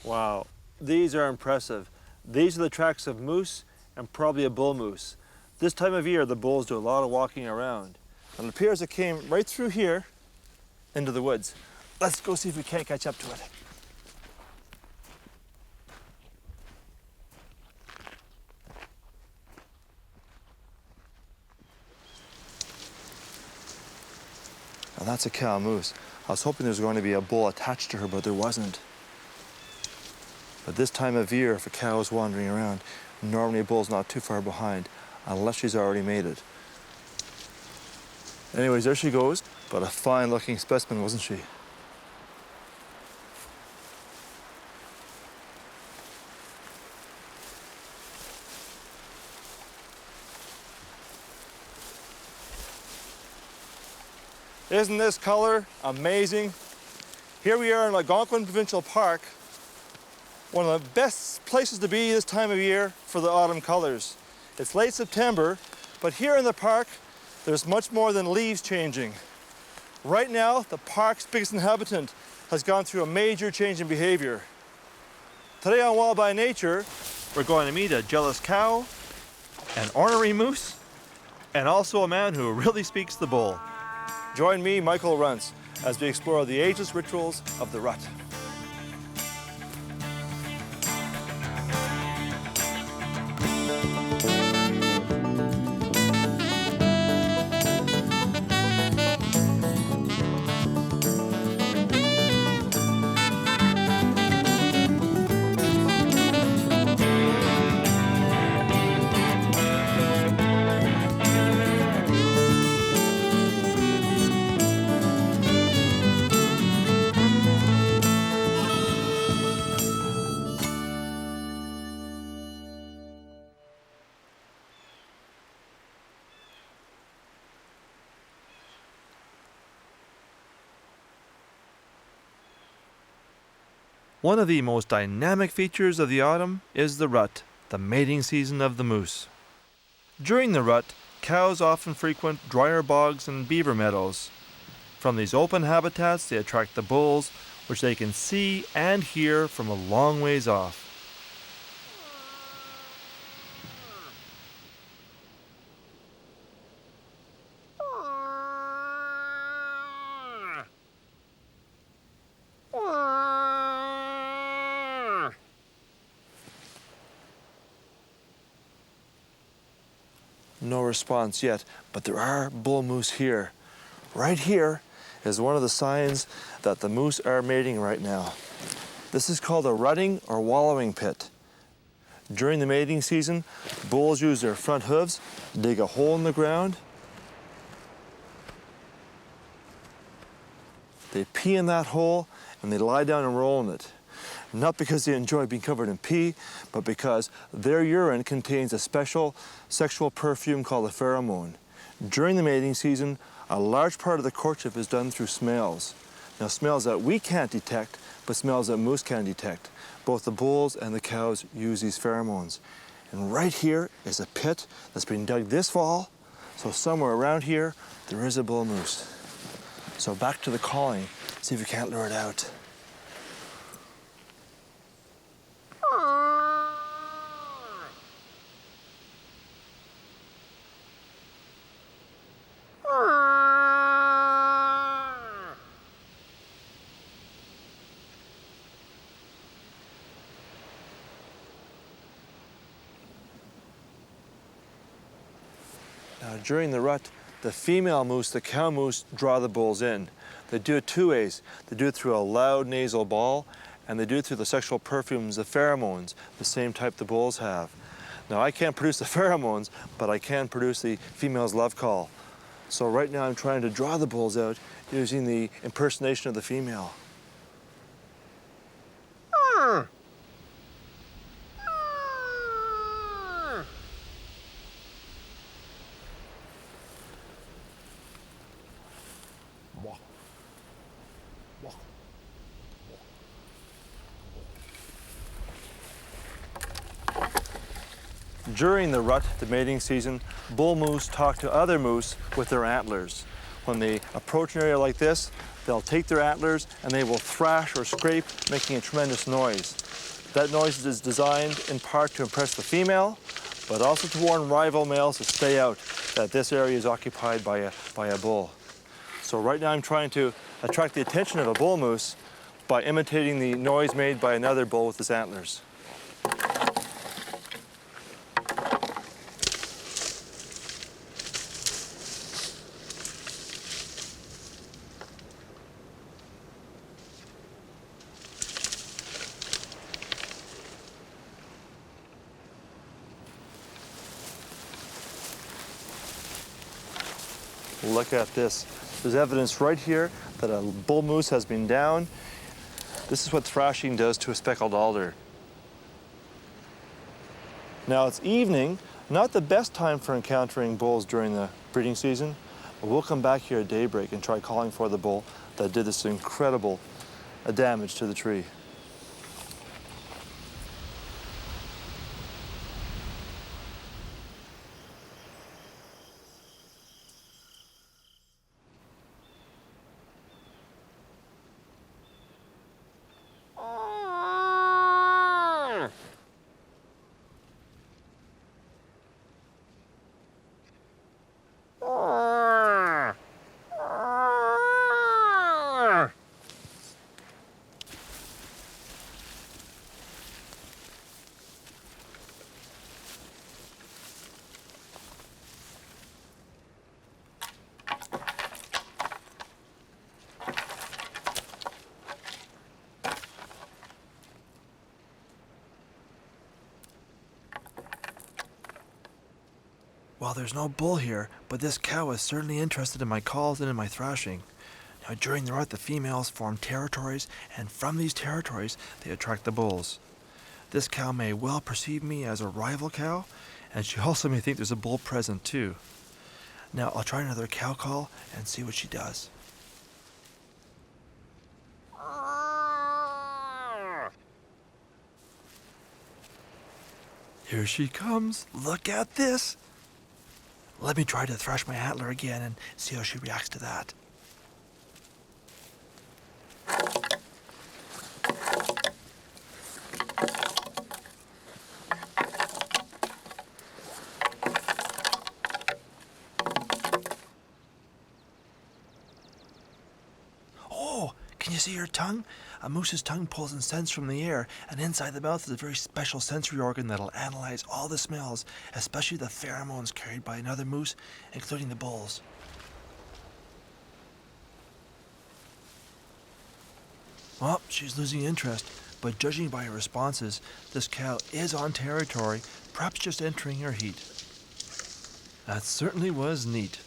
Wow, these are impressive. These are the tracks of moose and probably a bull moose. This time of year, the bulls do a lot of walking around. And it appears it came right through here into the woods. Let's go see if we can't catch up to it. And that's a cow moose. I was hoping there was going to be a bull attached to her, but there wasn't. But this time of year, if a cow is wandering around, normally a bull's not too far behind, unless she's already made it. Anyways, there she goes, but a fine-looking specimen, wasn't she? Isn't this color amazing? Here we are in Algonquin Provincial Park, one of the best places to be this time of year for the autumn colors. It's late September, but here in the park, there's much more than leaves changing. Right now, the park's biggest inhabitant has gone through a major change in behavior. Today on Wild by Nature, we're going to meet a jealous cow, an ornery moose, and also a man who really speaks the bull. Join me, Michael Runtz, as we explore the ageless rituals of the rut. One of the most dynamic features of the autumn is the rut, the mating season of the moose. During the rut, cows often frequent drier bogs and beaver meadows. From these open habitats, they attract the bulls, which they can see and hear from a long ways off. No response yet, but there are bull moose here. Right here is one of the signs that the moose are mating right now. This is called a rutting or wallowing pit. During the mating season, bulls use their front hooves, dig a hole in the ground. They pee in that hole and they lie down and roll in it. Not because they enjoy being covered in pee, but because their urine contains a special sexual perfume called a pheromone. During the mating season, a large part of the courtship is done through smells. Now, smells that we can't detect, but smells that moose can detect. Both the bulls and the cows use these pheromones. And right here is a pit that's been dug this fall, so somewhere around here, there is a bull moose. So back to the calling, see if we can't lure it out. Now, during the rut, the female moose, the cow moose, draw the bulls in. They do it two ways. They do it through a loud nasal bawl, and they do it through the sexual perfumes, the pheromones, the same type the bulls have. Now, I can't produce the pheromones, but I can produce the female's love call. So right now I'm trying to draw the bulls out using the impersonation of the female. During the rut, the mating season, bull moose talk to other moose with their antlers. when they approach an area like this, they'll take their antlers and they will thrash or scrape, making a tremendous noise. That noise is designed in part to impress the female, but also to warn rival males to stay out, that this area is occupied by a bull. So right now I'm trying to attract the attention of a bull moose by imitating the noise made by another bull with his antlers. Look at this. There's evidence right here that a bull moose has been down. This is what thrashing does to a speckled alder. Now it's evening, not the best time for encountering bulls during the breeding season, but we'll come back here at daybreak and try calling for the bull that did this incredible damage to the tree. Well, there's no bull here, but this cow is certainly interested in my calls and in my thrashing. Now, during the rut, the females form territories, and from these territories, they attract the bulls. This cow may well perceive me as a rival cow, and she also may think there's a bull present, too. Now, I'll try another cow call and see what she does. Here she comes. Look at this. Let me try to thrash my antler again and see how she reacts to that. Oh, can you see her tongue? A moose's tongue pulls in scents from the air, and inside the mouth is a very special sensory organ that'll analyze all the smells, especially the pheromones carried by another moose, including the bull's. Well, she's losing interest, but judging by her responses, this cow is on territory, perhaps just entering her heat. That certainly was neat.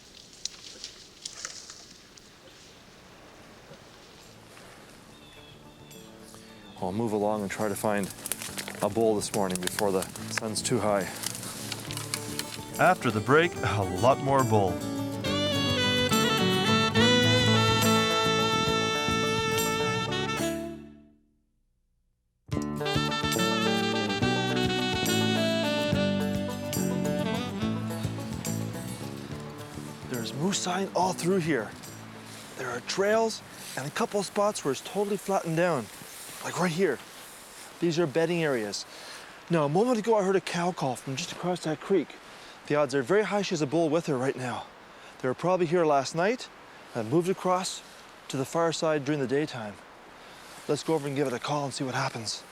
I'll move along and try to find a bull this morning before the sun's too high. After the break, a lot more bull. There's moose sign all through here. There are trails and a couple of spots where it's totally flattened down. Like right here. These are bedding areas. Now, a moment ago I heard a cow call from just across that creek. The odds are very high she has a bull with her right now. They were probably here last night and moved across to the far side during the daytime. Let's go over and give it a call and see what happens.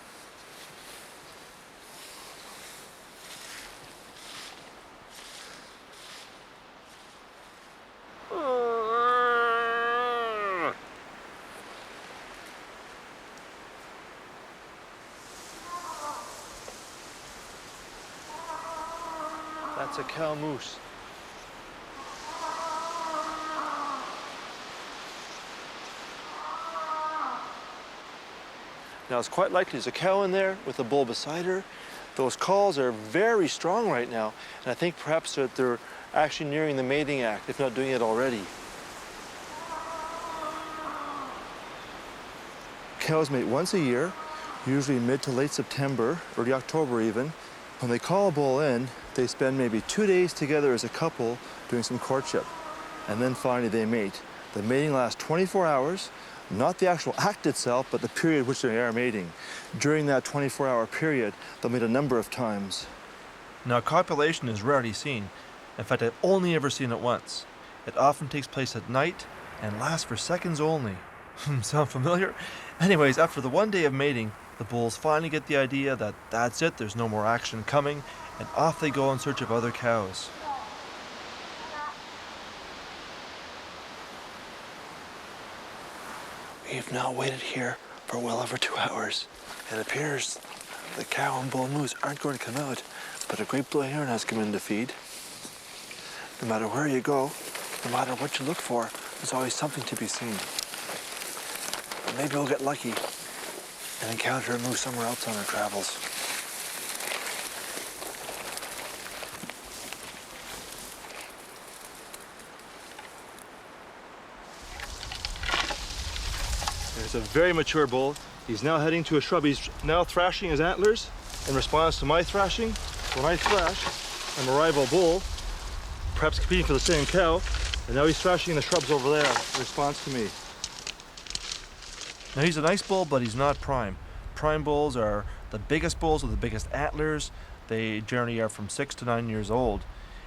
That's a cow moose. Now it's quite likely there's a cow in there with a bull beside her. Those calls are very strong right now, and I think perhaps that they're actually nearing the mating act, if not doing it already. Cows mate once a year, usually mid to late September, early October even. When they call a bull in, they spend maybe 2 days together as a couple doing some courtship. and then finally they mate. The mating lasts 24 hours, not the actual act itself, but the period which they are mating. During that 24-hour period, they'll mate a number of times. Now, copulation is rarely seen. In fact, I've only ever seen it once. It often takes place at night and lasts for seconds only. Sound familiar? Anyways, after the one day of mating, the bulls finally get the idea that that's it, there's no more action coming, and off they go in search of other cows. We've now waited here for well over 2 hours. It appears the cow and bull moose aren't going to come out, but a great blue heron has come in to feed. No matter where you go, no matter what you look for, there's always something to be seen. Maybe we'll get lucky and encounter a moose somewhere else on our travels. There's a very mature bull. He's now heading to a shrub. He's now thrashing his antlers in response to my thrashing. When I thrash, I'm a rival bull, perhaps competing for the same cow, and now he's thrashing in the shrubs over there in response to me. Now, he's a nice bull, but he's not prime. Prime bulls are the biggest bulls with the biggest antlers. They generally are from 6 to 9 years old.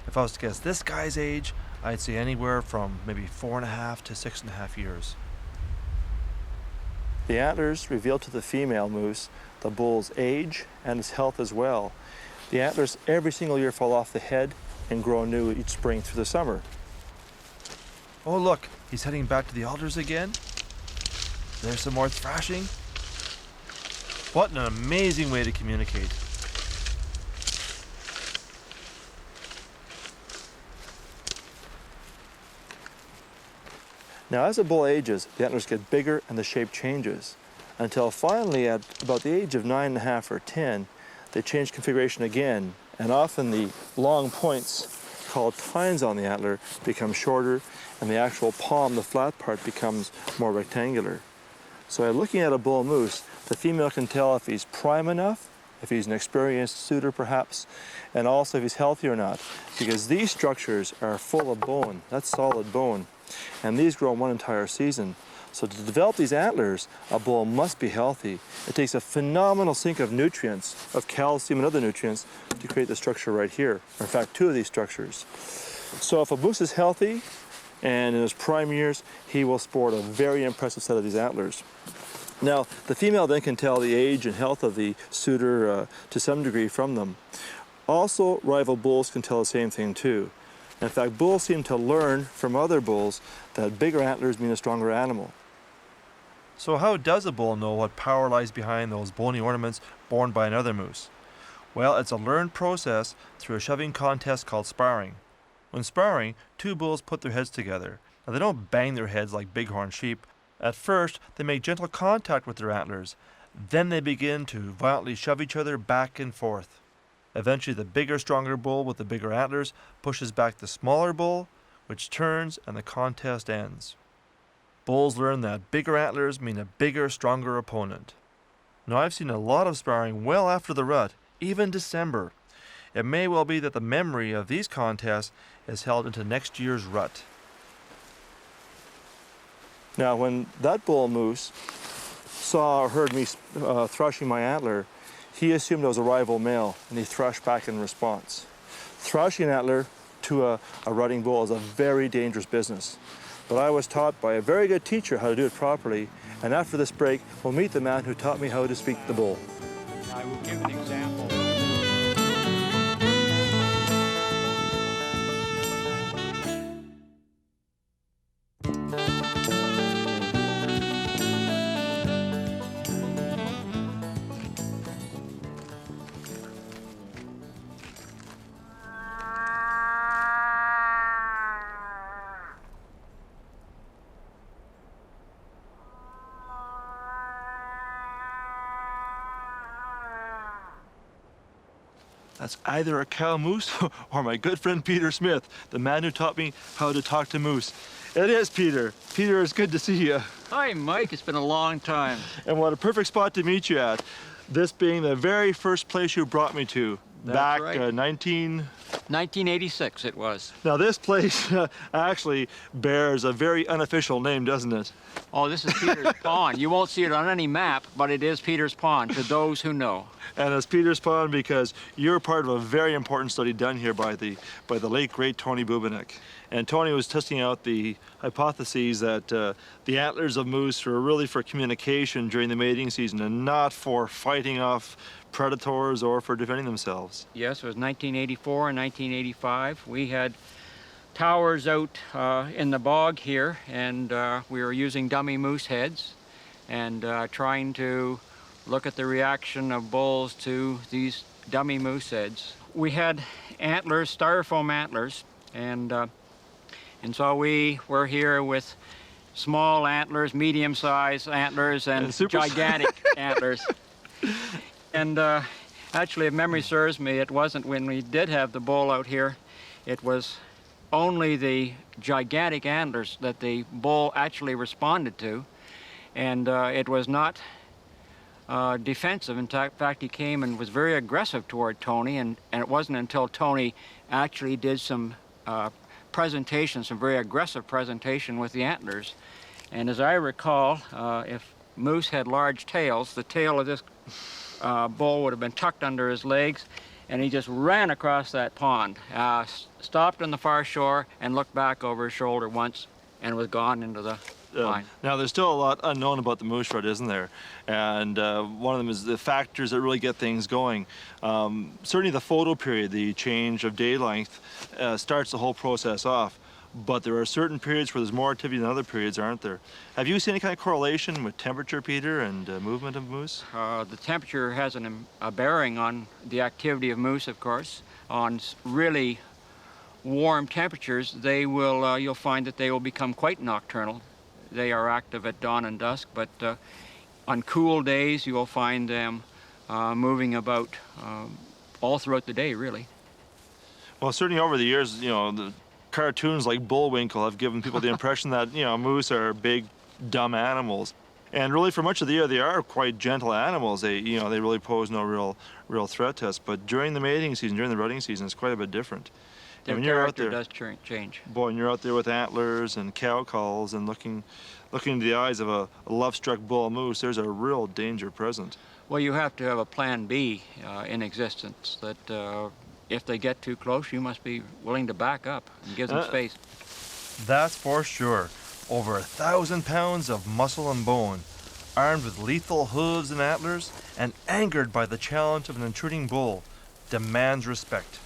If I was to guess this guy's age, I'd say anywhere from maybe 4.5 to 6.5 years. The antlers reveal to the female moose the bull's age and his health as well. The antlers every single year fall off the head and grow new each spring through the summer. Oh, look, he's heading back to the alders again. There's some more thrashing. What an amazing way to communicate. Now, as a bull ages, the antlers get bigger and the shape changes, until finally at about the age of 9.5 or 10, they change configuration again, and often the long points called tines on the antler become shorter, and the actual palm, the flat part, becomes more rectangular. So looking at a bull moose, the female can tell if he's prime enough, if he's an experienced suitor perhaps, and also if he's healthy or not, because these structures are full of bone. That's solid bone, and these grow one entire season. So to develop these antlers, a bull must be healthy. It takes a phenomenal sink of nutrients, of calcium and other nutrients, to create the structure right here, or in fact 2 of these structures. So if a moose is healthy, and in his prime years, he will sport a very impressive set of these antlers. Now, the female then can tell the age and health of the suitor to some degree from them. Also, rival bulls can tell the same thing too. In fact, bulls seem to learn from other bulls that bigger antlers mean a stronger animal. So how does a bull know what power lies behind those bony ornaments borne by another moose? Well, it's a learned process through a shoving contest called sparring. When sparring, 2 bulls put their heads together. Now, they don't bang their heads like bighorn sheep. At first, they make gentle contact with their antlers. Then they begin to violently shove each other back and forth. Eventually, the bigger, stronger bull with the bigger antlers pushes back the smaller bull, which turns and the contest ends. Bulls learn that bigger antlers mean a bigger, stronger opponent. Now, I've seen a lot of sparring well after the rut, even December. It may well be that the memory of these contests is held into next year's rut. Now, when that bull moose saw or heard me thrashing my antler, he assumed I was a rival male, and he thrashed back in response. Thrashing an antler to a rutting bull is a very dangerous business. But I was taught by a very good teacher how to do it properly, and after this break, we'll meet the man who taught me how to speak the bull. I will give an example. That's either a cow moose or my good friend Peter Smith, the man who taught me how to talk to moose. It is Peter. Peter, it's good to see you. Hi, Mike. It's been a long time. And what a perfect spot to meet you at. This being the very first place you brought me to. That's back right. 19... 1986 it was. Now this place actually bears a very unofficial name, doesn't it? Oh, this is Peter's Pond. You won't see it on any map, but it is Peter's Pond, to those who know. And it's Peter's Pond because you're part of a very important study done here by the late great Tony Bubenik. And Tony was testing out the hypotheses that the antlers of moose were really for communication during the mating season and not for fighting off predators or for defending themselves. Yes, it was 1984 and 1985. We had towers out in the bog here, and we were using dummy moose heads and trying to look at the reaction of bulls to these dummy moose heads. We had antlers, styrofoam antlers, and so we were here with small antlers, medium-sized antlers, and gigantic antlers. And actually, if memory serves me, it wasn't when we did have the bull out here, it was only the gigantic antlers that the bull actually responded to. And it was not defensive. In fact, he came and was very aggressive toward Tony, and it wasn't until Tony actually did some presentation, some very aggressive presentation with the antlers. And as I recall, if moose had large tails, the tail of this bull would have been tucked under his legs, and he just ran across that pond, stopped on the far shore, and looked back over his shoulder once, and was gone into the line. Now, there's still a lot unknown about the moose rut, isn't there? And one of them is the factors that really get things going. Certainly the photo period, the change of day length, starts the whole process off. But there are certain periods where there's more activity than other periods, aren't there? Have you seen any kind of correlation with temperature, Peter, and movement of moose? The temperature has a bearing on the activity of moose, of course. On really warm temperatures, they will, you'll find that they will become quite nocturnal. They are active at dawn and dusk, but on cool days, you will find them moving about all throughout the day, really. Well, certainly over the years, you know, the cartoons like Bullwinkle have given people the impression that, you know, moose are big, dumb animals. And really, for much of the year, they are quite gentle animals. They, you know, they really pose no real threat to us. But during the mating season, during the rutting season, it's quite a bit different. Their character does change. Boy, and you're out there with antlers and cow calls and looking into the eyes of a love-struck bull moose, there's a real danger present. Well, you have to have a plan B in existence that if they get too close, you must be willing to back up and give them space. That's for sure. Over 1,000 pounds of muscle and bone, armed with lethal hooves and antlers, and angered by the challenge of an intruding bull, demands respect.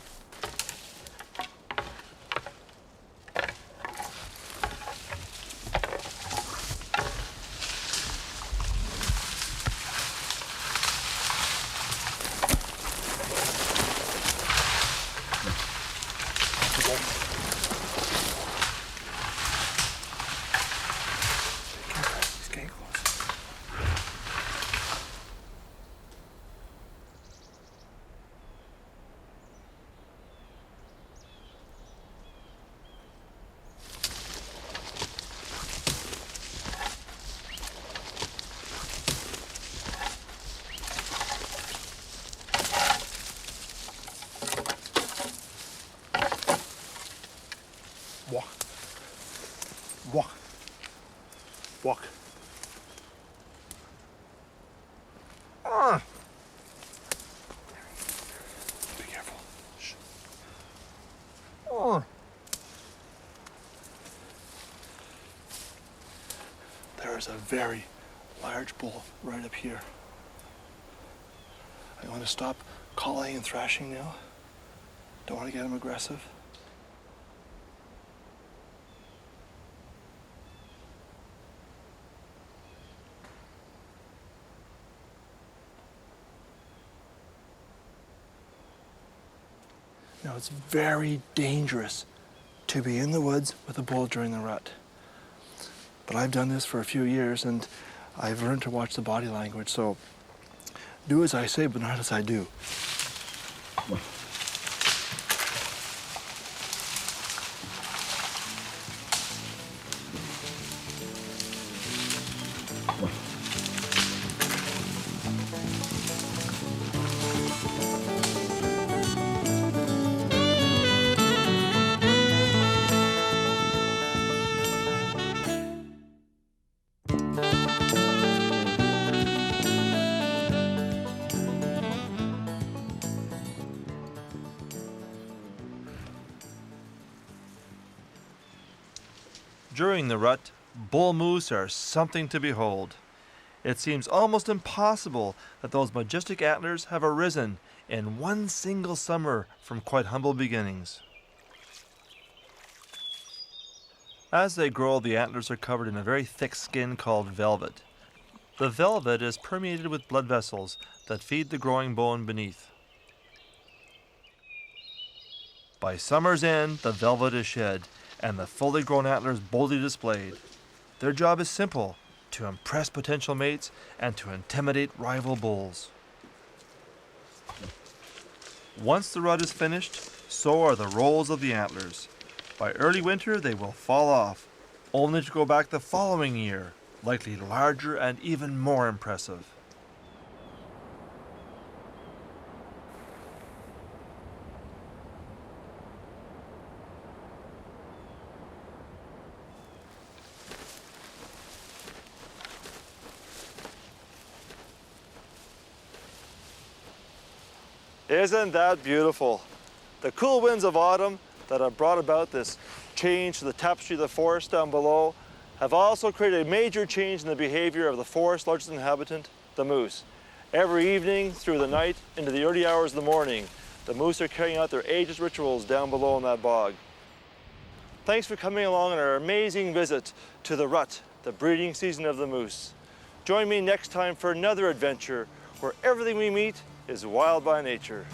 Walk. Be careful. Shh. There is a very large bull right up here. I want to stop calling and thrashing now. Don't want to get him aggressive. Now, it's very dangerous to be in the woods with a bull during the rut. But I've done this for a few years, and I've learned to watch the body language, so do as I say, but not as I do. During the rut, bull moose are something to behold. It seems almost impossible that those majestic antlers have arisen in one single summer from quite humble beginnings. As they grow, the antlers are covered in a very thick skin called velvet. The velvet is permeated with blood vessels that feed the growing bone beneath. By summer's end, the velvet is shed, and the fully grown antlers boldly displayed. Their job is simple: to impress potential mates and to intimidate rival bulls. Once the rut is finished, so are the rolls of the antlers. By early winter, they will fall off, only to go back the following year, likely larger and even more impressive. Isn't that beautiful? The cool winds of autumn that have brought about this change to the tapestry of the forest down below have also created a major change in the behavior of the forest's largest inhabitant, the moose. Every evening through the night into the early hours of the morning, the moose are carrying out their ageless rituals down below in that bog. Thanks for coming along on our amazing visit to the rut, the breeding season of the moose. Join me next time for another adventure where everything we meet is wild by nature.